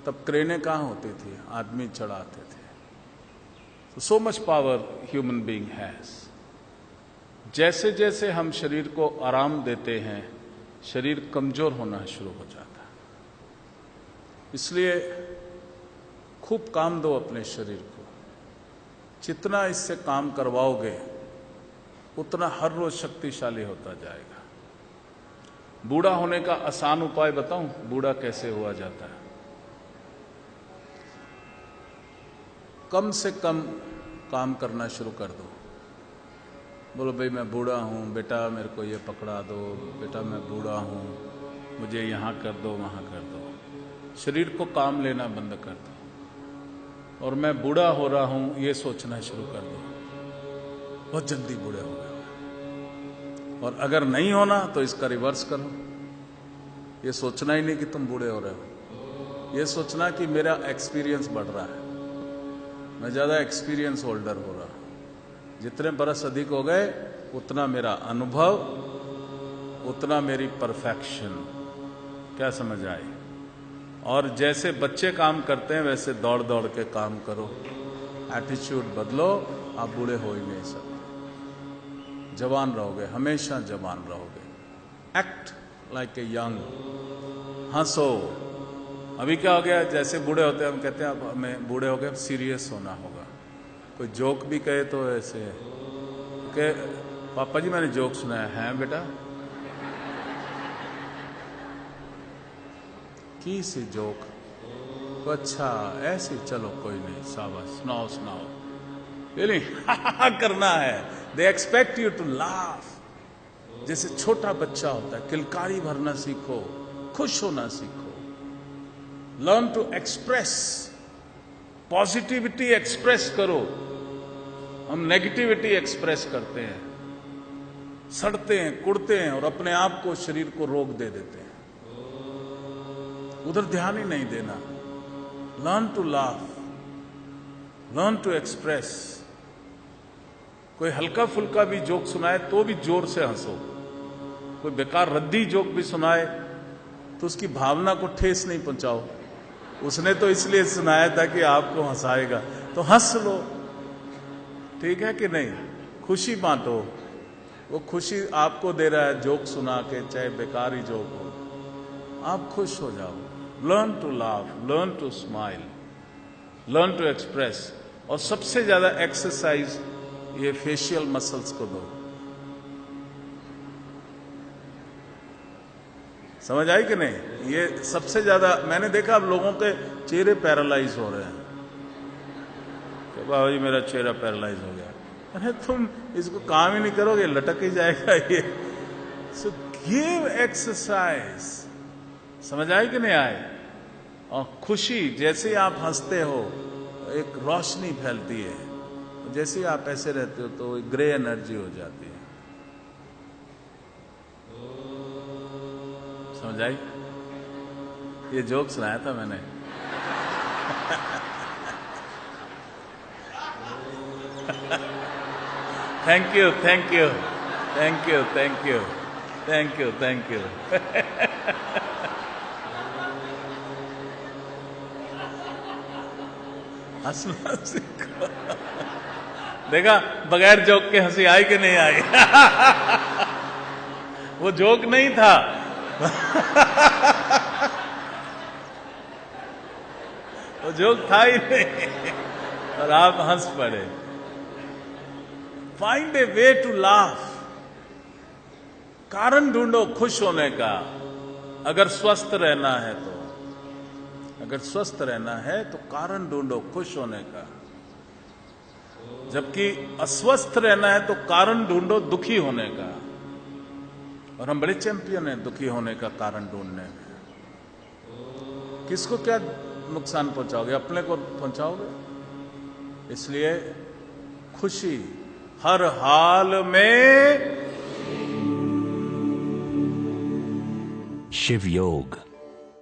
तब क्रेनें कहाँ होती थी, आदमी चढ़ाते थे। तो so much power human being has. जैसे जैसे हम शरीर को आराम देते हैं, शरीर कमजोर होना शुरू हो जाता है। इसलिए खूब काम दो अपने शरीर को। जितना इससे काम करवाओगे उतना हर रोज शक्तिशाली होता जाएगा। बूढ़ा होने का आसान उपाय बताऊं, बूढ़ा कैसे हुआ जाता है? कम से कम काम करना शुरू कर दो। बोलो भाई मैं बूढ़ा हूं, बेटा मेरे को ये पकड़ा दो, बेटा मैं बूढ़ा हूं, मुझे यहां कर दो वहां कर दो। शरीर को काम लेना बंद कर दो और मैं बूढ़ा हो रहा हूं ये सोचना शुरू कर दो। बहुत जल्दी बूढ़े हो गए। और अगर नहीं होना तो इसका रिवर्स करो। ये सोचना ही नहीं कि तुम बूढ़े हो रहे हो, ये सोचना कि मेरा एक्सपीरियंस बढ़ रहा है, मैं ज्यादा एक्सपीरियंस होल्डर हो रहा हूं। जितने बरस अधिक हो गए उतना मेरा अनुभव, उतना मेरी परफेक्शन। क्या समझ आई? और जैसे बच्चे काम करते हैं वैसे दौड़ दौड़ के काम करो। एटीट्यूड बदलो, आप बूढ़े हो ही नहीं सकते। जवान रहोगे, हमेशा जवान रहोगे। Act like a young. हंसो। अभी क्या हो गया, जैसे बूढ़े होते हैं हम कहते हैं अब हमें बूढ़े हो गए, अब सीरियस होना होगा। कोई जोक भी कहे तो ऐसे कि पापा जी मैंने जोक सुनाया है बेटा, की सी जोक? अच्छा ऐसी, चलो कोई नहीं, शाबाश, सुनाओ सुनाओ। ये नहीं करना है। They expect you to laugh. जैसे छोटा बच्चा होता है, किलकारी भरना सीखो, खुश होना सीखो। Learn to express. Positivity express करो। हम नेगेटिविटी एक्सप्रेस करते हैं, सड़ते हैं, कुड़ते हैं और अपने आप को, शरीर को रोक दे देते हैं। उधर ध्यान ही नहीं देना। Learn to laugh, learn to express. कोई हल्का फुल्का भी जोक सुनाए तो भी जोर से हंसो। कोई बेकार रद्दी जोक भी सुनाए तो उसकी भावना को ठेस नहीं पहुंचाओ। उसने तो इसलिए सुनाया था कि आपको हंसाएगा, तो हंस लो। ठीक है कि नहीं? खुशी बांटो। वो खुशी आपको दे रहा है जोक सुना के, चाहे बेकार ही जोक हो, आप खुश हो जाओ। Learn to laugh, learn to smile, learn to express. और सबसे ज्यादा एक्सरसाइज ये फेशियल मसल्स को दो। समझ आई कि नहीं? ये सबसे ज्यादा मैंने देखा, अब लोगों के चेहरे पैरालाइज हो रहे हैं कि बाबा जी मेरा चेहरा पैरालाइज हो गया। अरे तुम इसको काम ही नहीं करोगे, लटक ही जाएगा ये। So give exercise. समझ आई कि नहीं आए? और खुशी, जैसे ही आप हंसते हो एक रोशनी फैलती है, जैसे ही आप ऐसे रहते हो तो एक ग्रे एनर्जी हो जाती है। समझ आई? ये जोक सुनाया था मैंने। Thank you, thank you, thank you, thank you, thank you, thank you. हंसना सीखो। देखा, बगैर जोक के हंसी आई कि नहीं आई? वो जोक नहीं था। वो जोक था ही नहीं और आप हंस पड़े। Find a way to laugh. कारण ढूंढो खुश होने का। अगर स्वस्थ रहना है तो, अगर स्वस्थ रहना है तो कारण ढूंढो खुश होने का। जबकि अस्वस्थ रहना है तो कारण ढूंढो दुखी होने का। और हम बड़े चैंपियन हैं दुखी होने का कारण ढूंढने में। किसको क्या नुकसान पहुंचाओगे? अपने को पहुंचाओगे। इसलिए खुशी हर हाल में। शिव योग